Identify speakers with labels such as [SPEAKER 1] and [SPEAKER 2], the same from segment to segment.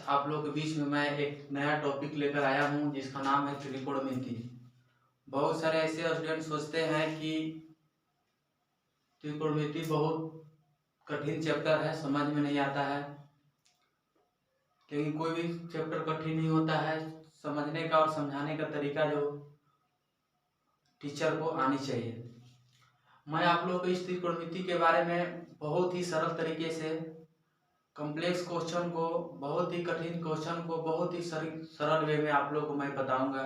[SPEAKER 1] आप लोग के बीच में मैं एक नया टॉपिक लेकर आया हूं जिसका नाम है त्रिकोणमिति। बहुत सारे ऐसे स्टूडेंट सोचते हैं कि त्रिकोणमिति बहुत कठिन चैप्टर है, समझ में नहीं आता है। लेकिन कोई भी चैप्टर कठिन नहीं होता है, समझने का और समझाने का तरीका जो टीचर को आनी चाहिए। मैं आप लोग को इस त्रिकोणमिति के बारे में बहुत ही सरल तरीके से कॉम्प्लेक्स क्वेश्चन को, बहुत ही कठिन क्वेश्चन को बहुत ही सरल वे में आप लोग को मैं बताऊंगा।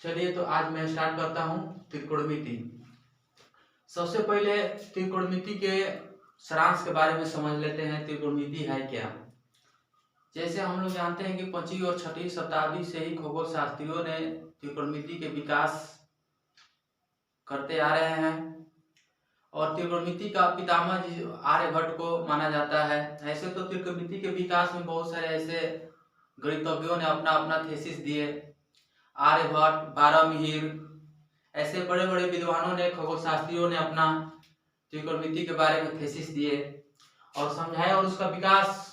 [SPEAKER 1] चलिए तो आज मैं स्टार्ट करता हूं त्रिकोणमिति। सबसे पहले त्रिकोणमिति के सारांश के बारे में समझ लेते हैं। त्रिकोणमिति है क्या? जैसे हम लोग जानते हैं कि 5वीं और 6वीं शताब्दी से ही खगोल शास्त्रियों ने त्रिकोणमिति के विकास करते आ रहे हैं और त्रिकोणमिति का पितामह आर्यभट्ट को माना जाता है। ऐसे तो त्रिकोणमिति के विकास में बहुत सारे ऐसे गणितज्ञों ने अपना अपना थीसिस दिए। आर्यभट्ट, बारहमिहिर, ऐसे बड़े बड़े विद्वानों ने, खगोल शास्त्रियों ने अपना त्रिकोणमिति के बारे में थीसिस दिए और समझाए और उसका विकास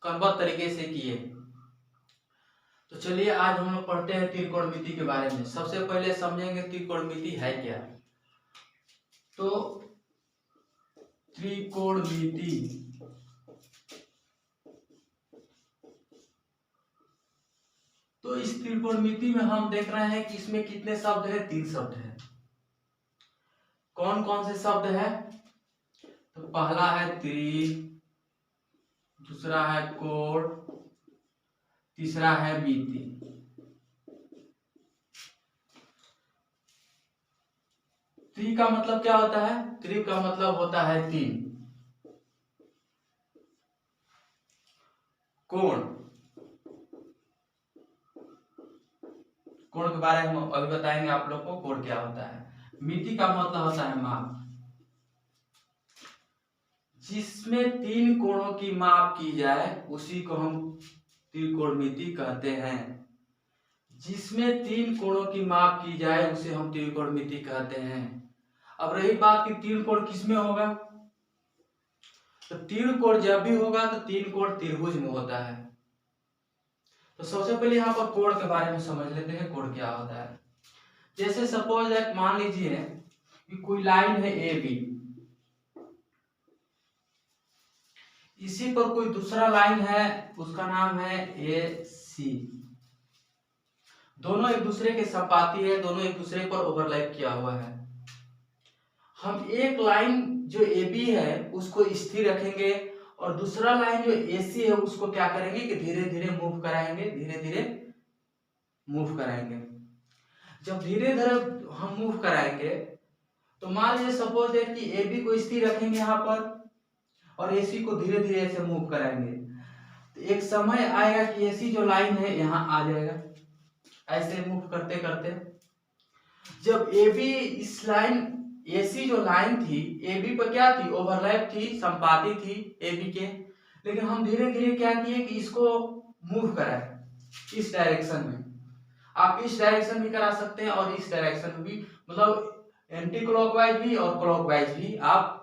[SPEAKER 1] क्रमबद्ध तरीके से किए। तो चलिए आज हम लोग पढ़ते हैं त्रिकोणमिति के बारे में। सबसे पहले समझेंगे त्रिकोणमिति है क्या। तो त्रिकोणमिति तो इस त्रिकोणमिति में हम देख रहे हैं कि इसमें कितने शब्द हैं? 3 शब्द हैं। कौन कौन से शब्द हैं? तो पहला है त्रि, दूसरा है कोण, तीसरा है मिति। त्रि का मतलब क्या होता है? त्रि का मतलब होता है 3। कोण, कोण के बारे में हम अभी बताएंगे आप लोग को कोण क्या होता है। मिति का मतलब होता है माप। जिसमें 3 कोणों की माप की जाए उसी को हम त्रिकोणमिति कहते हैं। जिसमें 3 कोणों की माप की जाए उसे हम त्रिकोणमिति कहते हैं। अब रही बात कि 3 कोण किसमें होगा, तो 3 कोण जब भी होगा तो 3 कोण त्रिभुज में होता है। तो सबसे पहले यहाँ पर कोण के बारे में समझ लेते हैं, कोण क्या होता है। जैसे सपोज एक मान लीजिए कि कोई लाइन है ए बी, इसी पर कोई दूसरा लाइन है, उसका नाम है ए सी। दोनों एक दूसरे के संपाती है, दोनों एक दूसरे पर ओवरलैप किया हुआ है। हम एक लाइन जो ए बी है उसको स्थिर रखेंगे और दूसरा लाइन जो ए सी है उसको क्या करेंगे कि धीरे धीरे मूव कराएंगे, धीरे धीरे मूव कराएंगे। जब धीरे धीरे हम मूव कराएंगे तो मान लीजिए सपोज दैट कि ए बी को स्थिर रखेंगे यहाँ पर और ए सी को धीरे धीरे ऐसे मूव कराएंगे, तो एक समय आएगा कि ए सी जो लाइन है यहाँ आ जाएगा ऐसे मूव करते करते। जब ए बी इस लाइन ए सी जो लाइन थी ए बी पर क्या थी? ओवरलैप थी, संपाती थी ए बी के। लेकिन हम धीरे धीरे क्या किए कि इसको मूव कराए इस डायरेक्शन में। आप इस डायरेक्शन भी करा सकते हैं और इस डायरेक्शन में भी, मतलब एंटी क्लॉकवाइज भी और क्लॉकवाइज भी आप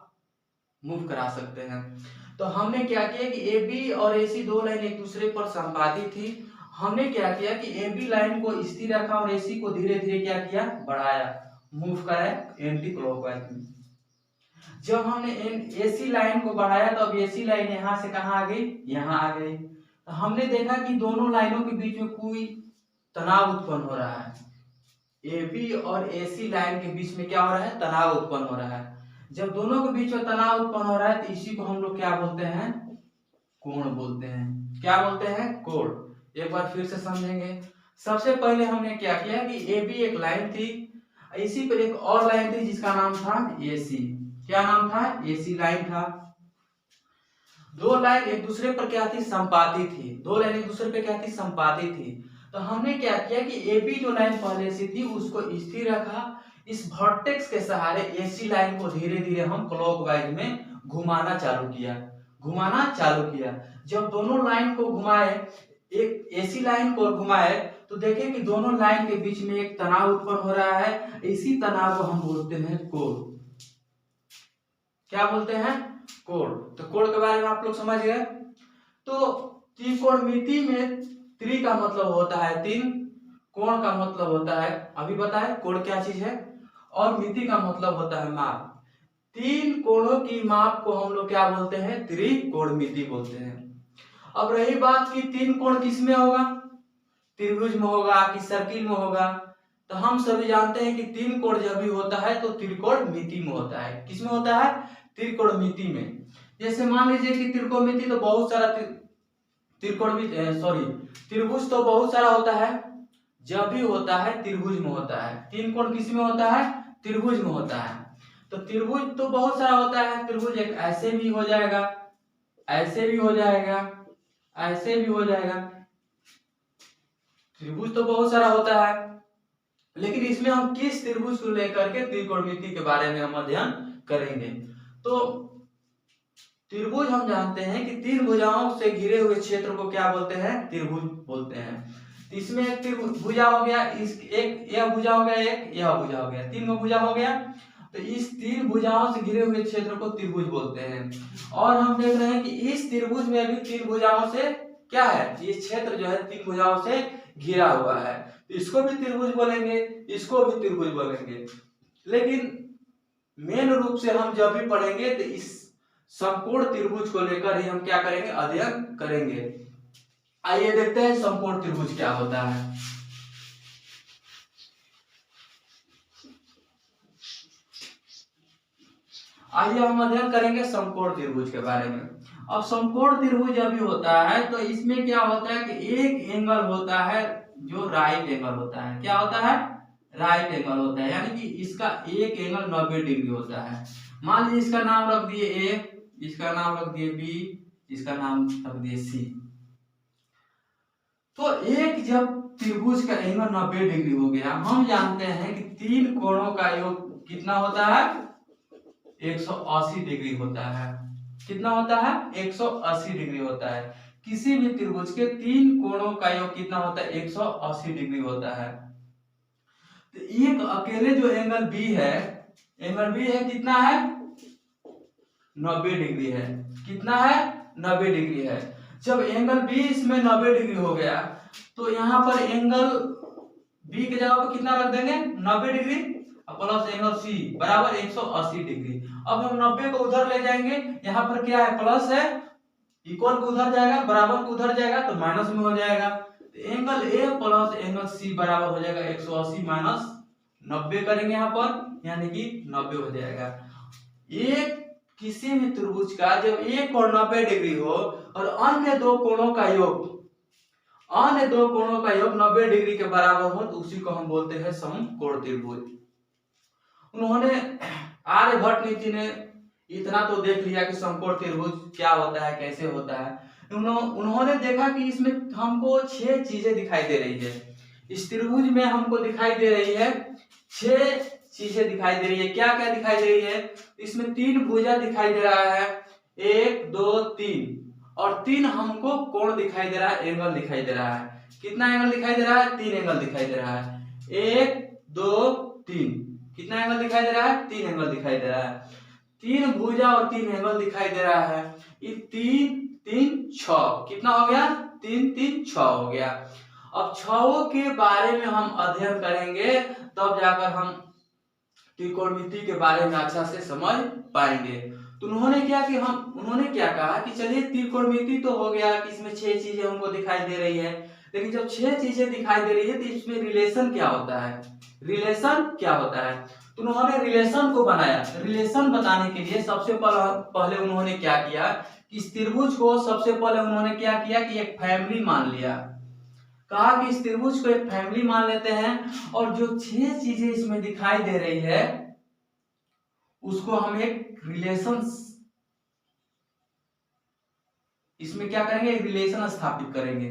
[SPEAKER 1] मूव करा सकते हैं। तो हमने क्या किया कि ए बी और ए सी दो लाइन एक दूसरे पर संपाती थी। हमने क्या किया कि ए बी लाइन को स्थिर रखा और ए सी को धीरे धीरे क्या किया? बढ़ाया, मूव कराया एंटी क्लॉकवाइज में। जब हमने ए सी लाइन को बढ़ाया तो अब ए सी लाइन यहाँ से कहाँ आ गई? यहाँ आ गई। तो हमने देखा कि दोनों लाइनों के बीच में कोई तनाव उत्पन्न हो रहा है। ए बी और ए सी लाइन के बीच में क्या हो रहा है? तनाव उत्पन्न हो रहा है। जब दोनों के बीच में तनाव उत्पन्न हो रहा है तो इसी को हम लोग क्या बोलते हैं? कोण बोलते हैं। क्या बोलते हैं? कोण। एक बार फिर से समझेंगे। सबसे पहले हमने क्या किया कि ए बी एक लाइन थी, इसी पर एक और लाइन थी जिसका नाम था ए सी। क्या नाम था? ए सी लाइन था। दो लाइन एक दूसरे पर क्या थी? संपाती थी। दो लाइन एक दूसरे पर क्या थी? संपाती थी। तो हमने क्या किया कि ए बी जो लाइन पहले से थी उसको स्थिर रखा। इस वर्टेक्स के सहारे ए सी लाइन को धीरे धीरे हम क्लॉकवाइज में घुमाना चालू किया। जब दोनों लाइन को घुमाए, एक ए सी लाइन को घुमाए, तो देखें कि दोनों लाइन के बीच में एक तनाव उत्पन्न हो रहा है। इसी तनाव को हम बोलते हैं कोण। क्या बोलते हैं? कोण। तो कोण के बारे में आप लोग समझ गए। तो त्रिकोणमिति में त्रि का मतलब होता है 3, कोण का मतलब होता है अभी बताए कोण क्या चीज है, और मिति का मतलब होता है माप। 3 कोणों की माप को हम लोग क्या बोलते हैं, त्रिकोणमिति बोलते हैं। अब रही बात कि 3 कोण किस में होगा, त्रिभुज में होगा कि सर्किल में होगा। तो हम सभी जानते हैं कि 3 कोण जब भी होता है तो त्रिकोणमिति में होता है। किस में होता है, त्रिकोणमिति में। जैसे मान लीजिए कि त्रिकोणमिति तो बहुत सारा त्रिभुज तो बहुत सारा होता है, जब भी होता है त्रिभुज में होता है। 3 कोण किस में होता है, त्रिभुज में होता है। तो त्रिभुज तो बहुत सारा होता है, त्रिभुज एक ऐसे भी हो जाएगा, ऐसे भी हो जाएगा, ऐसे भी हो जाएगा। त्रिभुज तो बहुत सारा होता है, लेकिन इसमें हम किस त्रिभुज को लेकर के त्रिकोणमिति के बारे में हम अध्ययन करेंगे। तो त्रिभुज हम जानते हैं कि 3 भुजाओं से घिरे हुए क्षेत्र को क्या बोलते हैं, त्रिभुज बोलते हैं। तो इसमें एक त्रिभुजा हो गया, इस एक यह भुजा हो गया, एक यह भुजा हो गया, 3 भुजा हो गया। तो इस 3 भुजाओं से घिरे हुए क्षेत्र को त्रिभुज बोलते हैं। और हम देख रहे हैं कि इस त्रिभुज में भी 3 भुजाओं से क्या है, ये क्षेत्र जो है 3 भुजाओं से घिरा हुआ है। तो इसको भी त्रिभुज बोलेंगे, इसको भी त्रिभुज बोलेंगे। लेकिन मेन रूप से हम जब भी पढ़ेंगे तो इस समकोण त्रिभुज को लेकर ही हम क्या करेंगे, अध्ययन करेंगे। आइए देखते हैं समकोण त्रिभुज क्या होता है। आइए हम अध्ययन करेंगे समकोण त्रिभुज के बारे में। अब समकोण त्रिभुज जब भी होता है तो इसमें क्या होता है कि एक एंगल होता है जो राइट एंगल होता है। क्या होता है, राइट एंगल होता है, यानी कि इसका एक एंगल 90 डिग्री होता है। मान लीजिए इसका नाम रख दिए ए, इसका नाम रख दिए बी, इसका नाम रख दिए सी। तो एक जब त्रिभुज का एंगल 90 डिग्री हो गया, हम जानते हैं कि 3 कोणों का योग कितना होता है, 180 डिग्री होता है। कितना होता है, 180 डिग्री होता है। किसी भी त्रिभुज के 3 कोणों का योग कितना होता है, 180 डिग्री होता है। तो एक अकेले जो एंगल बी है, एंगल बी है कितना है, 90 डिग्री है। कितना है, 90 डिग्री है। जब एंगल बी इसमें 90 डिग्री हो गया तो यहाँ पर एंगल बी के जगह पर कितना रख देंगे, 90 डिग्री प्लस एंगल सी बराबर 180 डिग्री। अब हम 90 को उधर ले जाएंगे, यहाँ पर क्या है, प्लस है, इक्वल को उधर जाएगा, बराबर को उधर जाएगा तो माइनस में हो जाएगा। तो angle A plus angle C बराबर हो जाएगा 180 माइनस 90 करेंगे यहाँ पर, यानी कि 90 हो जाएगा। एक किसी भी त्रिभुज का जब एक कोण 90 डिग्री हो और अन्य दो कोणों का योग 90 डिग्री के बराबर हो तो उसी को हम बोलते हैं समकोण त्रिभुज। उन्होंने आर्यभट्ट नीति ने इतना तो देख लिया कि समकोण त्रिभुज क्या होता है, कैसे होता है। उन्होंने देखा कि इसमें हमको 6 चीजें दिखाई दे रही है। इस त्रिभुज में हमको दिखाई दे रही है 6 चीजें दिखाई दे रही है। क्या क्या दिखाई दे रही है, इसमें 3 भुजा दिखाई दे रहा है, 1 2 3, और 3 हमको कोण दिखाई दे रहा है, एंगल दिखाई दे रहा है। कितना एंगल दिखाई दे रहा है, 3 एंगल दिखाई दे रहा है, 1 2 3। कितना एंगल दिखाई दे रहा है, 3 एंगल दिखाई दे रहा है। 3 भुजा और 3 एंगल दिखाई दे रहा है। ये 3 3 6 कितना हो गया, 3 3 6 हो गया। अब 6 के बारे में हम अध्ययन करेंगे, तब जाकर हम त्रिकोणमिति के बारे में अच्छा से समझ पाएंगे। तो उन्होंने क्या कहा कि चलिए त्रिकोणमिति तो हो गया कि इसमें 6 चीजें हमको दिखाई दे रही है, लेकिन जब 6 चीजें दिखाई दे रही है तो इसमें रिलेशन क्या होता है, रिलेशन क्या होता है। तो उन्होंने रिलेशन को बनाया। रिलेशन बताने के लिए सबसे पहले उन्होंने क्या किया कि इस त्रिभुज को सबसे पहले उन्होंने क्या किया कि एक फैमिली मान लिया। कहा कि इस त्रिभुज को एक फैमिली मान लेते हैं और जो 6 चीजें इसमें दिखाई दे रही है उसको हम एक रिलेशन, इसमें क्या करेंगे, एक रिलेशन स्थापित करेंगे।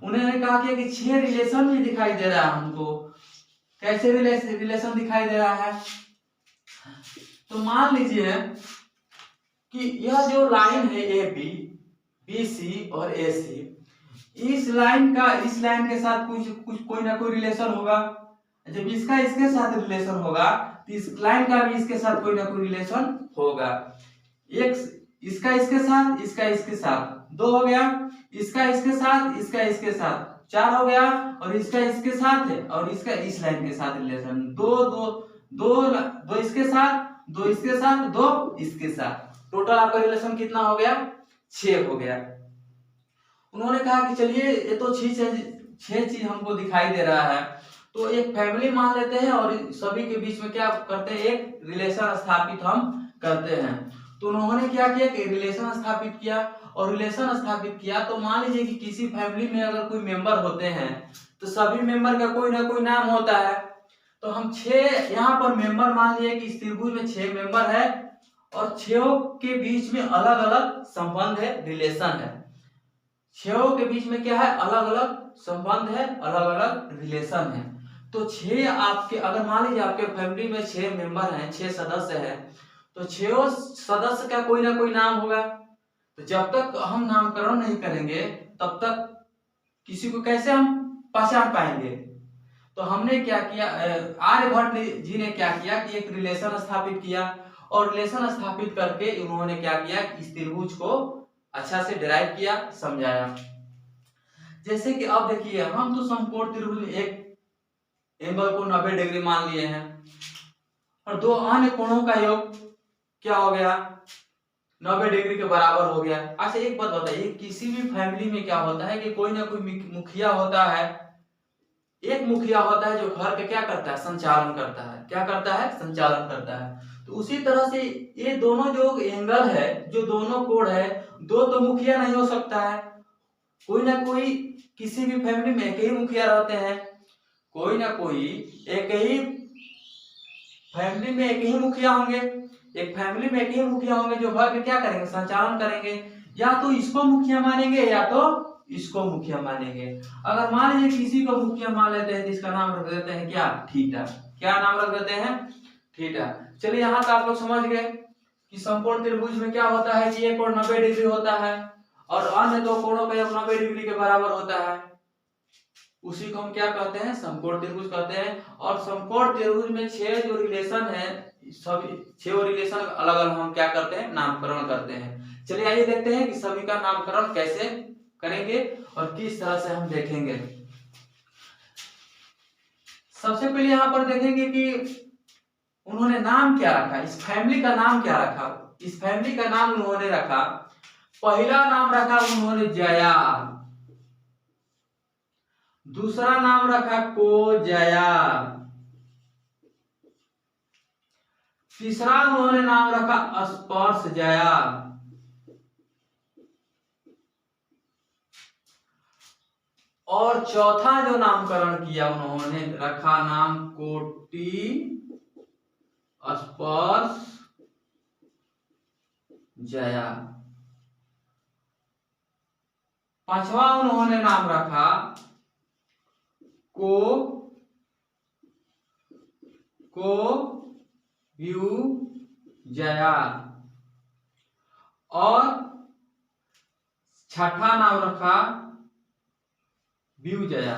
[SPEAKER 1] उन्होंने कहा कि 6 रिलेशन भी दिखाई दे रहा है हमको। कैसे रिलेशन दिखाई दे रहा है, तो मान लीजिए कि यह जो लाइन है ए बी, बी सी और ए सी, इस लाइन के साथ कुछ कोई ना कोई रिलेशन होगा। जब इसका इसके साथ रिलेशन होगा तो इस लाइन का भी इसके साथ कोई ना कोई रिलेशन होगा। एक इसका इसके साथ, इसका इसके साथ, 2 हो गया, इसका इसके साथ, इसका इसके साथ, 4 हो गया, और इसका इसके साथ है और इसका इस लाइन के साथ रिलेशन, दो दो दो दो इसके साथ, 2 इसके साथ, 2 इसके साथ, टोटल आपका रिलेशन कितना हो गया? 6 हो गया। उन्होंने कहा कि चलिए ये तो 6 चीज हमको दिखाई दे रहा है, तो एक फैमिली मान लेते हैं और सभी के बीच में क्या करते हैं, एक रिलेशन स्थापित हम करते हैं। तो उन्होंने क्या किया कि रिलेशन स्थापित किया, और रिलेशन स्थापित किया तो मान लीजिए कि किसी फैमिली में अगर कोई मेंबर होते हैं तो सभी मेंबर का कोई ना कोई नाम होता है। तो हम 6 यहाँ पर मेंबर मान लिए कि इस त्रिभुज में 6 मेंबर है और 6 के बीच में अलग अलग संबंध है, रिलेशन है। 6 के बीच में क्या है, अलग अलग संबंध है, अलग अलग रिलेशन है। तो 6 आपके, अगर मान लीजिए आपके फैमिली में 6 मेंबर हैं, 6 सदस्य हैं, तो 6 सदस्य का कोई ना कोई नाम होगा। तो जब तक हम नामकरण नहीं करेंगे तब तक किसी को कैसे हम पहचान पाएंगे। तो हमने क्या किया, आर्यभट्ट जी ने क्या किया कि एक रिलेशन स्थापित किया, और रिलेशन स्थापित करके उन्होंने क्या किया, इस त्रिभुज को अच्छा से डिराइव किया, समझाया। जैसे कि अब देखिए, हम तो समकोण त्रिभुज में एक एंगल को 90 डिग्री मान लिए हैं और 2 अन्य कोणों का योग क्या हो गया, 90 डिग्री के बराबर हो गया। अच्छा एक बात बताइए, किसी भी फैमिली में क्या होता है कि कोई ना कोई मुखिया होता है, एक मुखिया होता है जो घर के क्या करता है, संचालन करता है। क्या करता है, संचालन करता है। तो उसी तरह से ये दोनों जो एंगल है, जो दोनों कोण है, 2 तो मुखिया नहीं हो सकता है, कोई ना कोई, किसी भी फैमिली में एक ही मुखिया रहते हैं, कोई ना कोई एक ही फैमिली में एक ही मुखिया होंगे, एक फैमिली में एक ही मुखिया होंगे जो घर के क्या करेंगे, संचालन करेंगे। या तो इसको मुखिया मानेंगे या तो इसको मुखिया मानेंगे। अगर मान लीजिए किसी को मुखिया मान लेते हैं तो इसका नाम रख देते हैं क्या, थीटा। क्या नाम रख देते हैं, थीटा। चलिए यहाँ तक आप लोग समझ गए कि समकोण त्रिभुज में क्या होता है कि एक कोण 90 डिग्री होता है और अन्य 2 कोणों का योग 90 डिग्री के बराबर होता है। उसी को हम क्या कहते हैं, समकोण त्रिभुज कहते हैं। और समकोण त्रिभुज में 6 जो रिलेशन है, सभी 6 रिलेशन अलग अलग हम क्या करते हैं, नामकरण करते हैं। चलिए आइए देखते हैं कि सभी का नामकरण कैसे करेंगे और किस तरह से हम देखेंगे। सबसे पहले यहाँ पर देखेंगे कि उन्होंने नाम क्या रखा, इस फैमिली का नाम क्या रखा। इस फैमिली का नाम उन्होंने रखा, पहला नाम रखा उन्होंने जया, दूसरा नाम रखा कोजया, तीसरा उन्होंने नाम रखा स्पर्श जया, और चौथा जो नामकरण किया उन्होंने रखा नाम कोटि स्पर्श जया। पांचवा उन्होंने नाम रखा को व्यू जया, और छठा नाम रखा व्यू जया।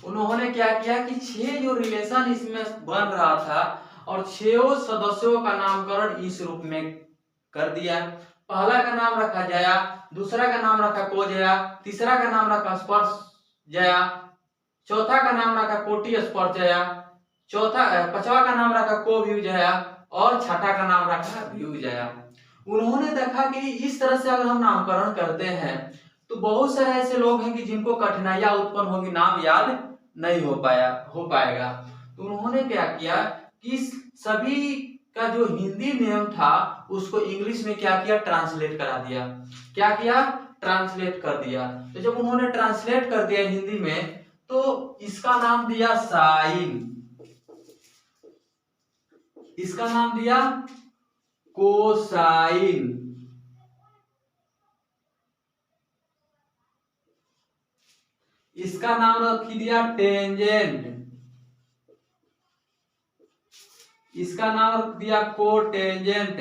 [SPEAKER 1] उन्होंने क्या किया कि 6 जो रिलेशन इसमें बन रहा था और 6 सदस्यों का नामकरण इस रूप में कर दिया। पहला का नाम रखा जया, दूसरा का नाम रखा कोजया, तीसरा का नाम रखा स्पर्श जया, चौथा का नाम रखा कोटि स्पर्श जया, पांचवा का नाम रखा को व्यू जया, और छठा का नाम रखा व्यू जया। उन्होंने देखा कि इस तरह से अगर हम नामकरण करते हैं तो बहुत सारे ऐसे लोग हैं कि जिनको कठिनाइयां उत्पन्न होगी, नाम याद नहीं हो पाएगा। तो उन्होंने क्या किया कि सभी का जो हिंदी नेम था उसको इंग्लिश में क्या किया, ट्रांसलेट करा दिया। क्या किया, ट्रांसलेट कर दिया। तो जब उन्होंने ट्रांसलेट कर दिया हिंदी में तो इसका नाम दिया साइन, इसका नाम दिया कोसाइन, इसका नाम रख दिया टेंजेंट, इसका नाम रख दिया कोटेंजेंट,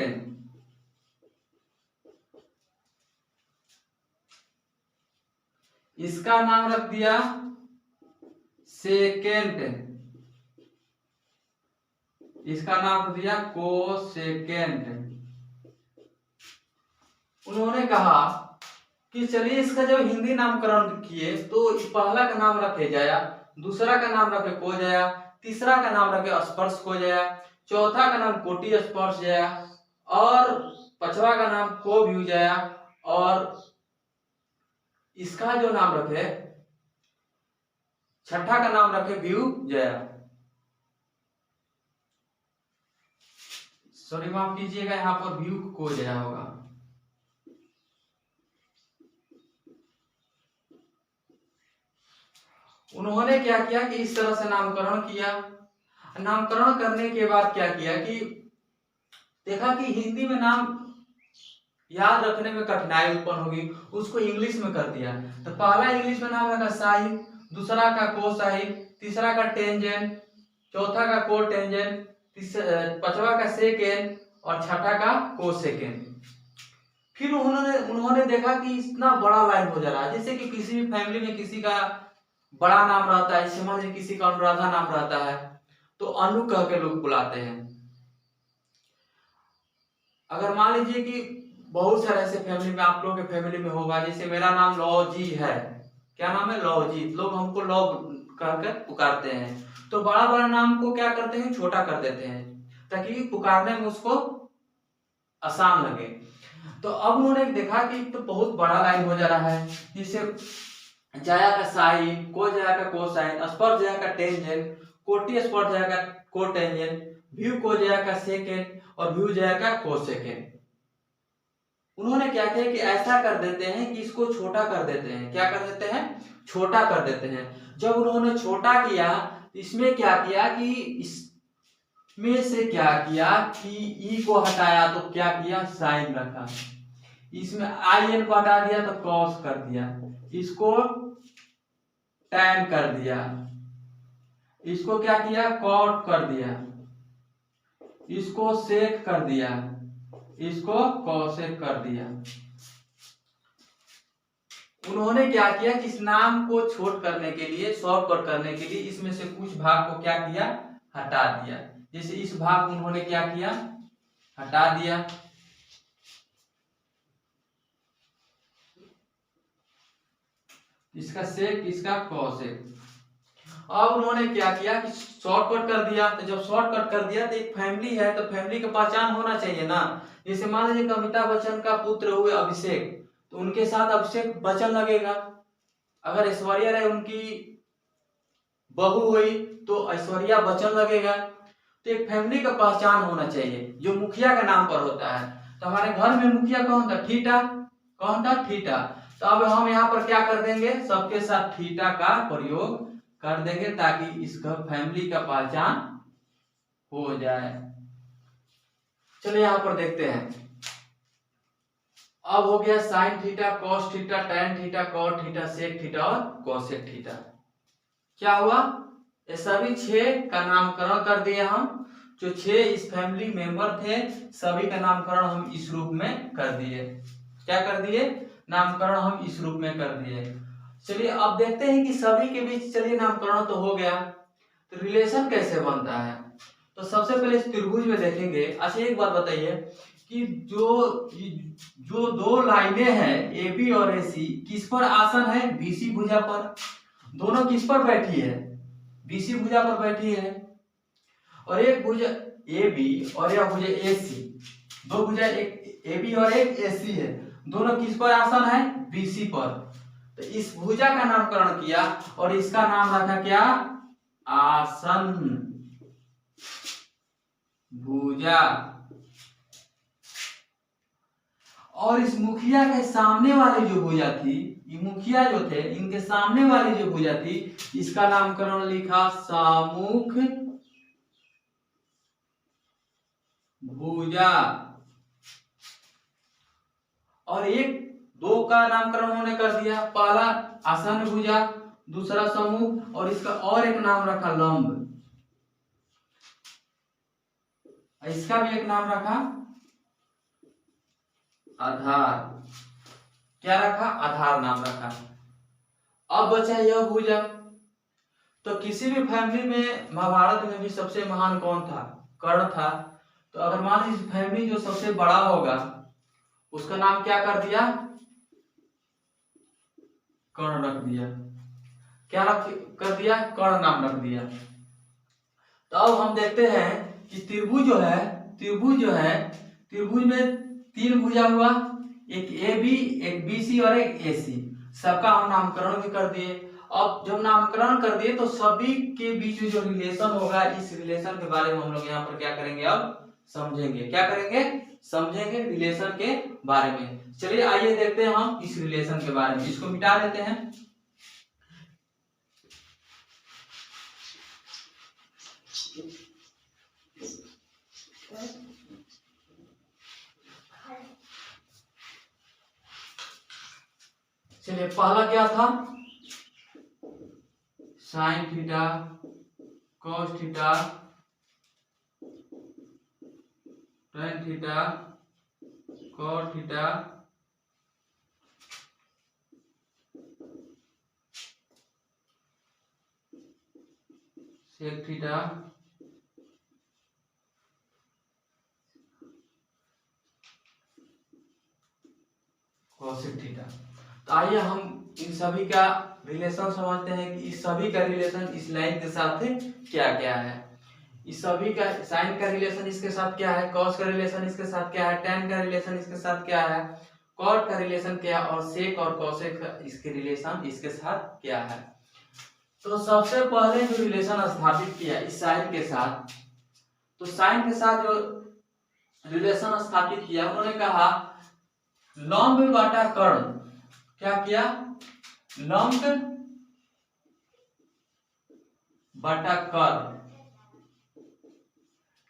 [SPEAKER 1] इसका नाम रख दिया सेकेंट, इसका नाम रख दिया कोसेकेंट। उन्होंने कहा कि चलिए इसका जब हिंदी नामकरण किए तो पहला का नाम रखे जया, दूसरा का नाम रखे को जया, तीसरा का नाम रखे स्पर्श को जया, चौथा का नाम कोटि स्पर्श जया, और पांचवा का नाम को व्यू जया, और इसका जो नाम रखे छठा का नाम रखे व्यू जया। सॉरी माफ कीजिएगा, यहाँ पर व्यू को जया होगा। उन्होंने क्या किया कि इस तरह से नामकरण किया। नामकरण करने के बाद क्या किया कि देखा कि हिंदी में नाम याद रखने में कठिनाई उत्पन्न होगी, उसको इंग्लिश में कर दिया। तो पहला इंग्लिश में नाम रखा साइन, दूसरा का को साइन, तीसरा का टेंजेंट, चौथा का को टेंजेंट, पांचवा का सेकेंड, और छठा का को सेकेंड। फिर उन्होंने देखा कि इतना बड़ा लाइन हो जा रहा है, जैसे कि किसी भी फैमिली में किसी का बड़ा नाम रहता है, समझ लीजिए किसी का अनुराधा नाम रहता है तो अनु कह के लोग बुलाते हैं। अगर मान लीजिए कि बहुत सारे ऐसे फैमिली में, आप लोगों के फैमिली में होगा, जैसे मेरा नाम लौजी है, क्या नाम है लौजी, लोग हमको लौ कहकर पुकारते हैं, तो बड़ा बड़ा नाम को क्या करते हैं छोटा कर देते हैं ताकि पुकारने में उसको आसान लगे। तो अब उन्होंने देखा कि तो बहुत बड़ा लाइन हो जा रहा है, जिससे जाया का साइन, को जाया का कोसाइन, स्पर्श जाया का टेंजेंट, कोटि स्पर्श जाया का कोटेंजेंट, व्यू को जाया का सेकेंड, और व्यू जाया का कोसेकेंड। उन्होंने क्या किया कि ऐसा कर देते हैं कि इसको छोटा कर देते हैं। क्या कर देते हैं? छोटा कर देते हैं। जब उन्होंने छोटा किया, इसमें क्या किया कि इसमें से क्या किया कि ई को हटाया तो क्या किया साइन रखा, इसमें आई एन को हटा दिया तो कॉस कर दिया, इसको टैन कर दिया, इसको क्या किया कॉट कर दिया, इसको सेक कर दिया, इसको कॉसेक कर दिया। उन्होंने क्या किया कि इस नाम को छोट करने के लिए, शॉर्टकट करने के लिए इसमें से कुछ भाग को क्या किया हटा दिया। जैसे इस भाग को उन्होंने क्या किया हटा दिया, इसका सेक, इसका कॉसेक। अब उन्होंने क्या किया कि शॉर्टकट कर दिया। तो जब शॉर्टकट कर दिया तो एक फैमिली है तो फैमिली का पहचान होना चाहिए ना। जैसे मान लीजिए अमिताभ बच्चन का पुत्र हुए अभिषेक, तो उनके साथ अभिषेक बच्चन लगेगा। अगर ऐश्वर्या राय उनकी बहू हुई तो ऐश्वर्या बच्चन लगेगा। तो एक फैमिली का पहचान होना चाहिए जो मुखिया के नाम पर होता है। तो हमारे घर में मुखिया कौन था? ठीटा। कौन था? ठीटा। तो अब हम यहाँ पर क्या कर देंगे, सबके साथ ठीटा का प्रयोग कर देंगे ताकि इसका फैमिली का पहचान हो जाए। चलिए यहाँ पर देखते हैं। अब हो गया sine theta, cos theta, tan theta, cot theta, sec theta और कोसेक थीटा। क्या हुआ? ये सभी 6 का नामकरण कर दिए हम। जो 6 इस फैमिली मेंबर थे सभी का नामकरण हम इस रूप में कर दिए। क्या कर दिए? नामकरण हम इस रूप में कर दिए। चलिए अब देखते हैं कि सभी के बीच, चलिए नामकरण तो हो गया, तो रिलेशन कैसे बनता है। तो सबसे पहले इस त्रिभुज में देखेंगे। अच्छा एक बात बताइए कि जो 2 लाइनें हैं ए बी और ए सी किस पर आसन है? बीसी भुजा पर। दोनों किस पर बैठी है? बीसी भुजा पर बैठी है। और एक भुजा ए बी और यह भुजा ए सी, 2 भुजा, एक ए बी और एक ए सी है, दोनों किस पर आसन है? बीसी पर। तो इस भुजा का नामकरण किया और इसका नाम रखा क्या? आसन भुजा। और इस मुखिया के सामने वाली जो भुजा थी, ये मुखिया जो थे इनके सामने वाली जो भुजा थी, इसका नामकरण लिखा सामुख भुजा। और एक 2 का नामकरण उन्होंने कर दिया। पहला आसन भुजा, दूसरा समूह, और इसका और एक नाम रखा लंब। इसका भी एक नाम रखा आधार। क्या रखा? आधार नाम रखा। अब बचा यह भुजा। तो किसी भी फैमिली में, महाभारत में भी सबसे महान कौन था? कर्ण था, तो अगर मान लीजिए फैमिली जो सबसे बड़ा होगा उसका नाम क्या कर दिया, कर्ण रख दिया। क्या कर दिया, कर्ण नाम रख दिया। तो अब हम देखते हैं कि त्रिभुज जो है त्रिभुज में 3 भुजा हुआ, एक ए बी, एक बी सी और एक ए सी। सबका हम नामकरण भी कर दिए। अब जब नामकरण कर दिए तो सभी के बीच में जो रिलेशन होगा, इस रिलेशन के बारे में हम लोग यहाँ पर क्या करेंगे, अब समझेंगे। क्या करेंगे, समझेंगे रिलेशन के बारे में। चलिए आइए देखते हैं हम इस रिलेशन के बारे में। इसको मिटा देते हैं। चलिए पहला क्या था, sine theta cos theta tan theta cot theta sec theta cosec theta. तो आइए हम इन सभी का रिलेशन समझते हैं कि इस सभी का रिलेशन इस लाइन के साथ क्या क्या है। इस सभी का साइन का रिलेशन इसके साथ क्या है, कॉस का रिलेशन इसके साथ क्या है, टेन का रिलेशन इसके साथ क्या है, कॉट का रिलेशन क्या है, और सेक और कोसेक का इसके रिलेशन इसके साथ क्या है। तो सबसे पहले जो रिलेशन स्थापित किया इस साइन के साथ, तो साइन के साथ जो रिलेशन स्थापित किया, उन्होंने कहा लंब बटा कर्ण। क्या किया, लंब बटा कर्ण।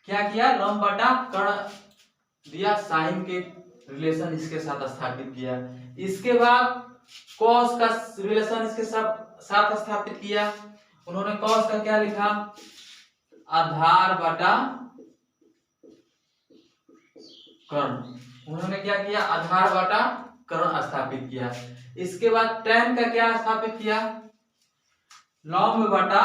[SPEAKER 1] क्या किया, लंब बटा कर्ण दिया, साइन के रिलेशन इसके साथ स्थापित किया। इसके बाद कॉस का रिलेशन इसके साथ स्थापित किया। उन्होंने कॉस का क्या लिखा, आधार बटा कर्ण। उन्होंने क्या किया, आधार बटा कर्ण स्थापित किया। इसके बाद टेन का क्या स्थापित किया, लंब बटा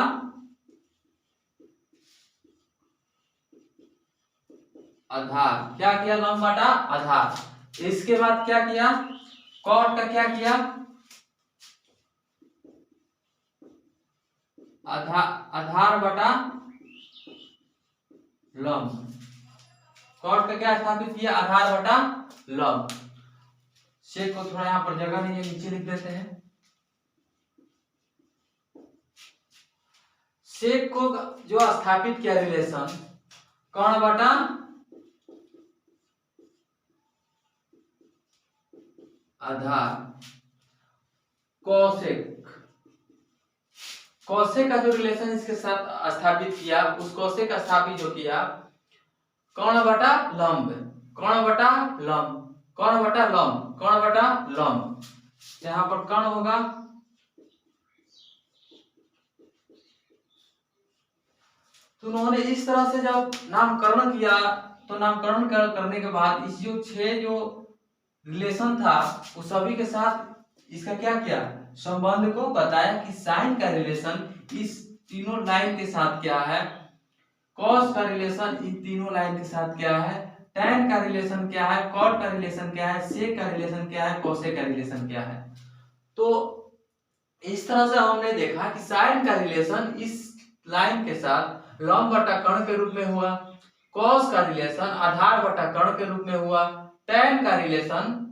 [SPEAKER 1] आधार। क्या किया, लंब बटा आधार। इसके बाद क्या किया, कॉट का क्या किया, आधार बटा लंब। कॉट का क्या स्थापित किया, आधार बटा लंब। शेक को थोड़ा यहाँ पर जगह नहीं है, नीचे लिख देते हैं। शेक को जो स्थापित किया रिलेशन, कर्ण बटा आधार, कोसेक। कोसेक का जो रिलेशन इसके साथ स्थापित किया, उस कोसेक का स्थापित जो किया, कर्ण बटा लंब, कर्ण बटा लंब, कर्ण बटा लंब, कर्ण बटा लंब। यहाँ पर कर्ण होगा, तो उन्होंने इस तरह से जब नामकरण किया, तो नामकरण करने के बाद इस जो 6 जो रिलेशन था उस सभी के साथ इसका क्या किया, संबंध को बताया कि साइन का रिलेशन इस तीनों लाइन के साथ क्या है, कॉस का रिलेशन इन तीनों लाइन के साथ क्या है, टेन का रिलेशन क्या है, कॉट का रिलेशन क्या है, सेक का रिलेशन क्या है, कोसेक का रिलेशन क्या है। तो इस तरह से हमने देखा कि साइन का रिलेशन इस लाइन के साथ लंब बटा कर्ण के रूप में हुआ, कॉस का रिलेशन आधार बटा कर्ण के रूप में हुआ, टेन का रिलेशन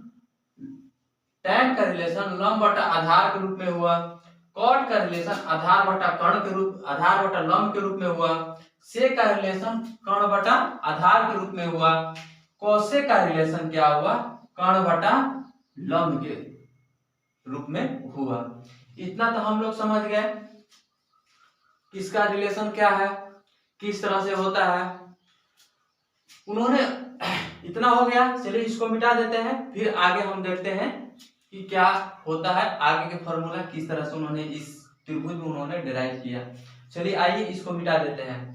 [SPEAKER 1] लंब बटा आधार के रूप में हुआ, कॉट का रिलेशन आधार बटा कर्ण के रूप, आधार बटा लंब के रूप में हुआ, सेक का रिलेशन कर्ण बटा आधार के रूप में हुआ, कोसेक का रिलेशन क्या हुआ, कर्ण बटा लंब के रूप में हुआ। इतना तो हम लोग समझ गए किसका रिलेशन क्या है, किस तरह से होता है। उन्होंने इतना हो गया, चलिए इसको मिटा देते हैं, फिर आगे हम देखते हैं कि क्या होता है, आगे के फॉर्मूला किस तरह से उन्होंने इस त्रिभुज में उन्होंने डिराइव किया। चलिए आइए इसको मिटा देते हैं।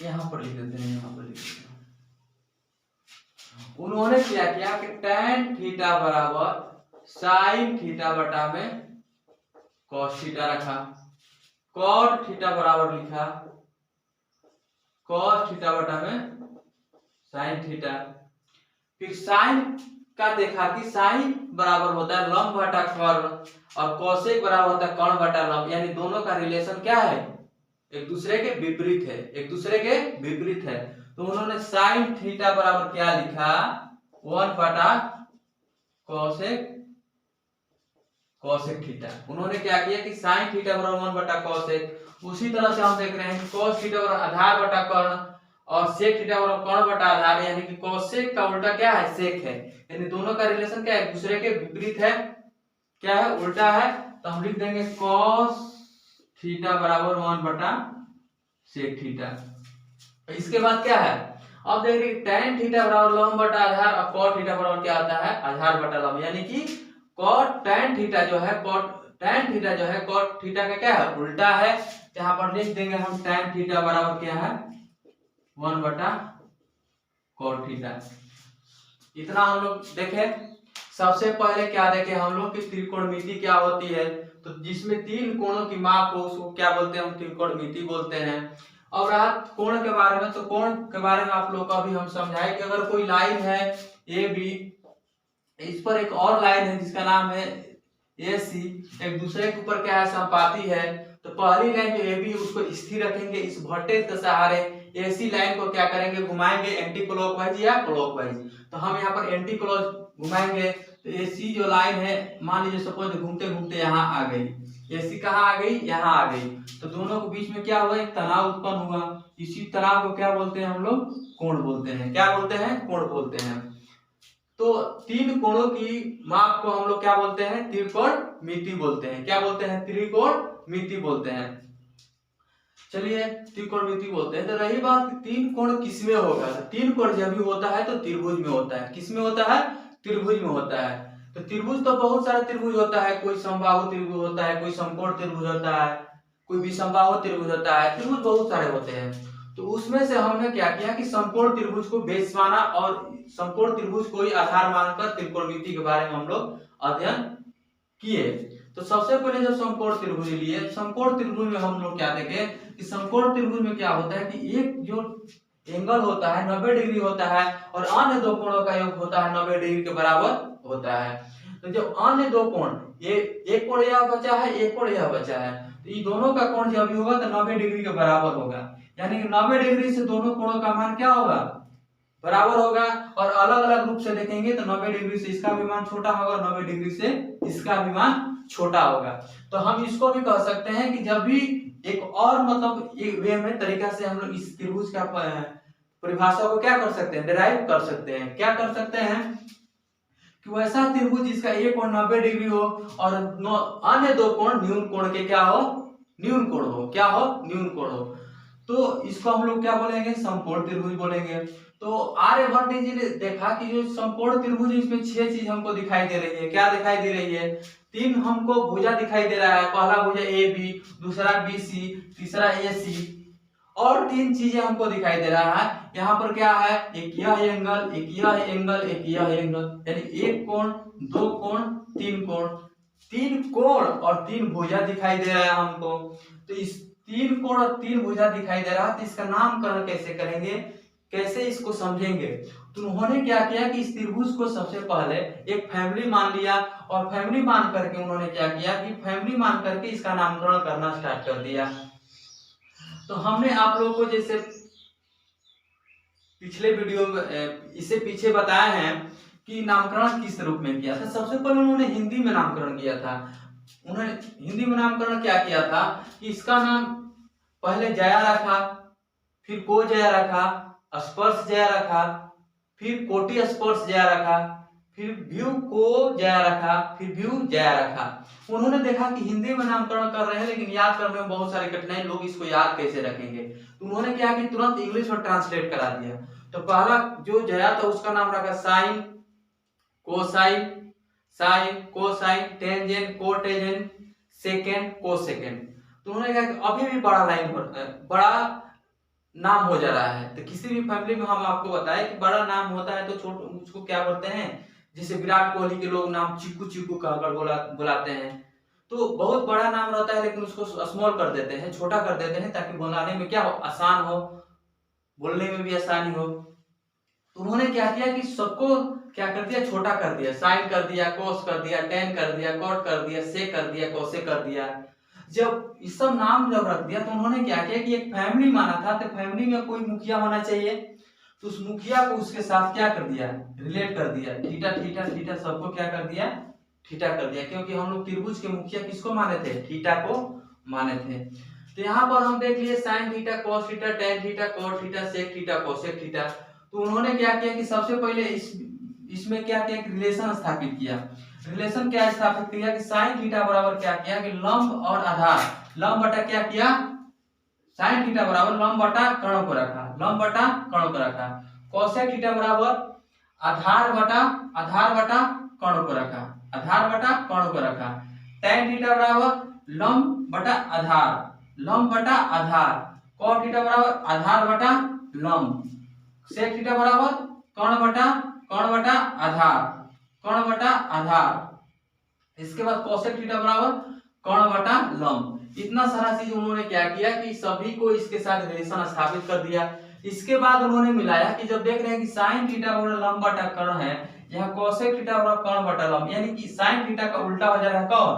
[SPEAKER 1] यहाँ पर लिख देते हैं, यहाँ पर लिख देते हैं। उन्होंने क्या किया कि tan थीटा बराबर साइन थीटा बटा में कॉस थीटा रखा, कॉट थीटा बराबर लिखा कॉस थीटा बटा में साइन थीटा। फिर साइन का देखा कि साइन बराबर होता है लंब बटा कर्ण और कोसेक बराबर होता है कर्ण बटा लंब, यानी दोनों का रिलेशन क्या है, एक दूसरे के विपरीत है, एक दूसरे के विपरीत है। तो उन्होंने साइन थीटा बराबर क्या लिखा, 1 बटा कोसेक कोसेक थीटा। उन्होंने क्या किया कि साइन थीटा बराबर 1 बटा कोसेक। उसी तरह से हम देख रहे हैं कि कोस थीटा बराबर आधार बटा कर्ण और सेक थीटा बराबर कर्ण बटा आधार, यानी कि कोसेक का उल्टा क्या है, सेक है, यानी दोनों का रिलेशन क्या है, एक दूसरे के विपरीत है, क्या है, उल्टा है। तो हम लिख देंगे कॉस थीटा बराबर 1 बटा सेक थीटा। इसके बाद क्या है, अब देखिए tan थीटा बराबर लंब बटा आधार और cot थीटा बराबर क्या आता है, आधार बटा लंब, यानी कि cot tan थीटा जो है cot थीटा का क्या है, उल्टा है। यहाँ पर लिख देंगे हम tan थीटा बराबर क्या है, 1 बटा cot थीटा। इतना हम लोग देखे। सबसे पहले क्या देखे हम लोग कि त्रिकोणमिति क्या होती है, तो जिसमें तीन कोणों की माप हो उसको क्या बोलते हैं, हम त्रिकोणमिति बोलते हैं। और रहा कोण के बारे में, तो कोण के बारे में आप लोग को अभी हम समझाए कि अगर कोई लाइन है ए बी, इस पर एक और लाइन है जिसका नाम है ए सी, एक दूसरे के ऊपर क्या है, संपाती है, तो पहली लाइन जो ए बी उसको स्थिर रखेंगे इस वर्टेक्स के सहारे, एसी लाइन को क्या करेंगे, घुमाएंगे एंटी क्लॉकवाइज या क्लॉकवाइज। तो हम यहाँ पर एंटी क्लॉक घुमाएंगे, तो एसी जो लाइन है मान लीजिए सपोज घूमते घूमते यहाँ आ गई, एसी कहाँ आ गई, यहाँ आ गई, तो दोनों के बीच में क्या हुआ, एक तनाव उत्पन्न हुआ। इसी तनाव को क्या बोलते हैं हम लोग, कोण बोलते हैं। क्या बोलते हैं, कोण बोलते हैं। तो तीन कोणों की माप को हम लोग क्या बोलते हैं, त्रिकोणमिति बोलते हैं। क्या बोलते हैं, त्रिकोणमिति बोलते हैं। चलिए त्रिकोणमिति बोलते हैं। तो रही बात तीन कोण किसमें होगा, तीन कोण जब भी होता है तो त्रिभुज में होता है। किसमें होता है, त्रिभुज में होता है। तो त्रिभुज तो बहुत सारा त्रिभुज होता है, कोई समबाहु त्रिभुज होता है, कोई समकोण त्रिभुज होता है, कोई विषमबाहु त्रिभुज होता है, त्रिभुज बहुत सारे होते हैं। तो उसमें से हमने क्या किया कि समकोण त्रिभुज को बेस माना और समकोण त्रिभुज को ही आधार मानकर त्रिकोणमिति के बारे में हम लोग अध्ययन किए। तो सबसे पहले जब समकोण त्रिभुज लिए, समकोण त्रिभुज में हम लोग क्या देखे कि समकोण त्रिभुज में क्या होता है कि एक जो एंगल होता है 90 डिग्री होता है और अन्य दो कोणों का योग होता है 90 डिग्री के बराबर होता है। तो जब अन्य दो कोण, ये एक कोण यह बचा है, एक कोण यह बचा है, तो ये दोनों का कोण जब भी होगा तो 90 डिग्री के बराबर होगा, यानी कि 90 डिग्री से दोनों कोणों का मान क्या होगा, बराबर होगा। और अलग अलग रूप से देखेंगे तो 90 डिग्री से इसका भी मान छोटा होगा, 90 डिग्री से इसका भी मान छोटा होगा। तो हम इसको भी कह सकते हैं कि जब भी एक और मतलब एक वे में तरीका से हम लोग इस त्रिभुज का परिभाषा को क्या कर सकते हैं, डिराइव कर सकते हैं। क्या कर सकते हैं कि वैसा त्रिभुज जिसका एक कोण 90 डिग्री हो और अन्य दो कोण न्यून कोण के क्या हो, न्यून कोण हो, क्या हो, न्यून कोण हो, तो इसको हम लोग क्या बोलेंगे, समकोण त्रिभुज बोलेंगे। तो आर्यभट्ट जी ने देखा कि जो समकोण त्रिभुज इसमें 6 चीज हमको दिखाई दे रही है। क्या दिखाई दे रही है, 3 हमको भुजा दिखाई दे रहा है, पहला भुजा ए बी, दूसरा बी सी, तीसरा ए सी, और 3 चीजें हमको दिखाई दे रहा है। यहाँ पर क्या है, एक यह एंगल, एक यह एंगल, एक यह एंगल, यानी एक कोण, दो कोण, तीन कोण, 3 कोण और 3 भुजा दिखाई दे रहा है हमको। तो इस 3 कोण और 3 भुजा दिखाई दे रहा है, तो इसका नामकरण कैसे करेंगे, कैसे इसको समझेंगे। तो उन्होंने क्या किया कि इस त्रिभुज को सबसे पहले एक फैमिली मान लिया और फैमिली मान करके उन्होंने क्या किया कि फैमिली मान करके इसका नामकरण करना स्टार्ट कर दिया। तो हमने आप लोगों को जैसे पिछले वीडियो में इससे पीछे बताए हैं कि नामकरण किस रूप में किया था। सबसे पहले उन्होंने हिंदी में नामकरण किया था। उन्होंने हिंदी में नामकरण क्या किया था कि इसका नाम पहले जया रखा, फिर को जया रखा, स्पर्श जया रखा, फिर कोटि स्पर्श जया रखा, फिर व्यू को जया रखा, फिर व्यू जया रखा। उन्होंने देखा कि हिंदी में नामकरण कर रहे हैं लेकिन याद करने में बहुत सारी कठिनाई, लोग इसको याद कैसे रखेंगे। तो उन्होंने क्या कि तुरंत इंग्लिश में ट्रांसलेट करा दिया। तो पहला जो जया था उसका नाम रखा sine, cosine, sine, cosine, tangent, cotangent, secant, cosecant. तो उन्होंने कहा कि अभी भी बड़ा नाम हो जा रहा है। तो किसी भी फैमिली में हम आपको बताएं कि बड़ा नाम होता है तो छोटे उसको क्या बोलते हैं, जैसे विराट कोहली के लोग नाम चिक्कू चिक्कू कहकर बुलाते हैं। तो तो बहुत बड़ा नाम रहता है लेकिन उसको स्मॉल कर देते हैं, छोटा कर देते हैं, ताकि बनाने में क्या हो, आसान हो, बोलने में भी आसानी हो। तो उन्होंने क्या किया कि सबको क्या कर दिया, छोटा कर दिया, साइन कर दिया, कोस कर दिया, टेन कर दिया, कॉट कर दिया, सेक कर दिया, कोसे कर दिया। जब ये सब नाम जब रख दिया तो उन्होंने क्या किया कि एक फैमिली माना था, तो फैमिली में कोई मुखिया होना चाहिए, तो उस मुखिया को उसके साथ क्या कर दिया, रिलेट कर दिया, थीटा थीटा थीटा सबको क्या कर दिया, थीटा कर दिया, क्योंकि हम लोग त्रिभुज के मुखिया किसको माने थे, थीटा को माने थे। तो यहाँ पर हम देख लिए sine theta, cos theta, tan theta, cot theta, sec theta, cosec theta. तो उन्होंने क्या किया कि सबसे पहले इसमें क्या किया कि रिलेशन स्थापित किया। रिलेशन क्या स्थापित किया कि साइन थीटा बराबर क्या किया कि लंब और आधार, लंब बटा क्या किया, साइन थीटा बराबर लंब बटा कर्ण को रखा, लंब बटा कर्ण को रखा। कोसेक थीटा बराबर आधार बटा कर्ण को रखा, आधार बटा कर्ण को रखा। tan थीटा बराबर लंब बटा आधार, लंब बटा आधार। cot थीटा बराबर आधार बटा लंब। sec थीटा बराबर कर्ण बटा आधार, कर्ण बटा आधार। इसके बाद cosec थीटा बराबर कर्ण बटा लंब। इतना सारा चीज उन्होंने क्या किया कि सभी को इसके साथ रिलेशन स्थापित कर दिया। इसके बाद उन्होंने मिलाया कि जब देख रहे हैं कि sin थीटा बराबर लंब बटा कर्ण है, यहाँ cosec थीटा बराबर कर्ण बटा लंब, यानी कि sin थीटा का उल्टा हो जा रहा है कौन,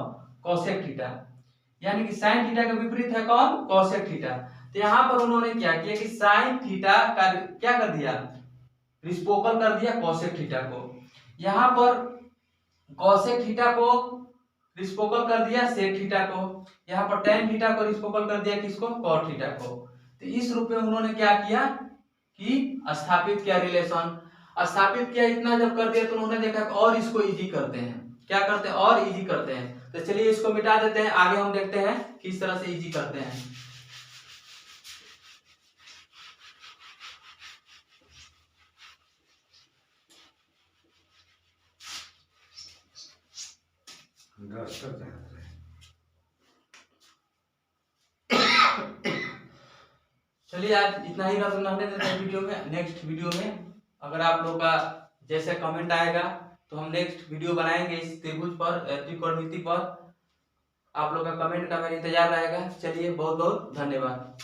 [SPEAKER 1] cosec थीटा, यानी कि sin थीटा का विपरीत है कौन, cosec थीटा। तो यहाँ पर उन्होंने क्या किया कि sin थीटा का क्या कर दिया, रिस्पोकल कर दिया cosec थीटा को। यहाँ पर cosec थीटा को रिस्पोकल कर दिया sec थीटा को, यहाँ पर tan थीटा को रिस्पोकल कर दिया किसको, cot थीटा को। तो इस रूप में उन्होंने क्या किया कि स्थापित किया, रिलेशन स्थापित किया। इतना जब कर दिया तो उन्होंने देखा और इसको इजी करते हैं, क्या करते हैं, और इजी करते हैं। तो चलिए इसको मिटा देते हैं, आगे हम देखते हैं किस तरह से इजी करते हैं। चलिए आज इतना ही रहने देते हैं वीडियो में। नेक्स्ट वीडियो में अगर आप लोग का जैसे कमेंट आएगा तो हम नेक्स्ट वीडियो बनाएंगे इस त्रिभुज पर, त्रिकोणमिति पर। आप लोग का कमेंट का मेरा इंतजार रहेगा। चलिए बहुत बहुत धन्यवाद।